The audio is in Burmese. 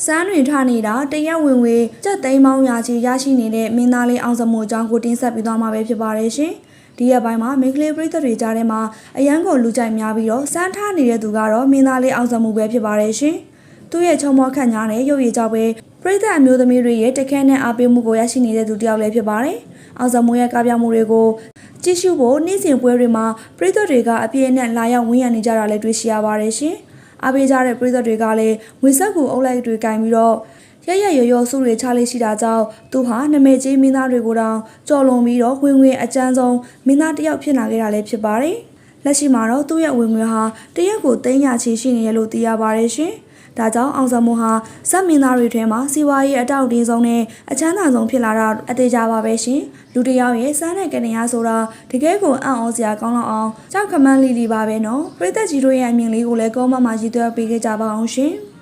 စမ်းတွင်ထနေတာတရက်ဝင်ဝေကြက်သိမ်းပေါင်းရာချီရရှိနေတဲ့မင်းသားလေးအောင်စမို့အကြောင်းကိုတင်ဆက်ပြီးသွားမှာပဲဖြစ်ပါတယ်ရှင်။ဒီရက်ပိုင်းမှာမိန်းကလေးပရိသတ်တွေကြားထဲမှာအရန်ကိုလူကြိုက်များပြီးတော့စမ်းထားနေတဲ့သူကတော့မင်းသားလေးအောင်စမို့ပဲဖြစ်ပါတယ်ရှင်။သူ့ရဲ့ချုံမောခန့်ညားနဲ့ရုပ်ရည်ကြောင့်ပဲပရိသတ်အမျိုးသမီးတွေရဲ့တခဲနဲ့အားပေးမှုကိုရရှိနေတဲ့သူတစ်ယောက်လည်းဖြစ်ပါတယ်။အောင်စမို့ရဲ့ကားပြမှုတွေကိုကြည့်ရှုဖို့နေ့စဉ်ပွဲတွေမှာပရိသတ်တွေကအပြည့်နဲ့လာရောက်ဝင်ရနေကြတာလည်းတွေ့ရှိရပါတယ်ရှင်။အားပေးကြတဲ့ပရိသတ်တွေကလည်းငွေဆက်ကူအုပ်လိုက်တွေကင်ပြီးတော့ရရောစုတွေချလေးရှိတာကြောင့်သူဟာနမဲကြီးမင်းသားတွေကိုတောင်ကြော်လွန်ပြီးတော့ဝင်အကျန်းဆုံးမင်းသားတစ်ယောက်ဖြစ်လာခဲ့တာလည်းဖြစ်ပါတယ်။လက်ရှိမှာတော့သူ့ရဲ့ဝင်ငွေဟာတရက်ကို300ချီရှိနေရလို့သိရပါတယ်ရှင်။ဒါကြောင့်အောင်စမို့ဟာဇက်မင်းသားတွေထဲမှာစီဝါရေးအတောက်တင်းဆုံးနဲ့အချမ်းသာဆုံးဖြစ်လာတာအသေးကြပါပဲရှင်။လူတစ်ယောက်ရဲ့စမ်းတဲ့ကနေရဆိုတာတကယ်ကိုအံ့ဩစရာကောင်းတော့အောင်ကြောက်ခမန်းလီပါပဲနော်။ပရိသတ်ကြီးတို့ရဲ့အမြင်လေးကိုလည်းကောမမှာရေးသွင်းပေးခဲ့ကြပါအောင်ရှင်။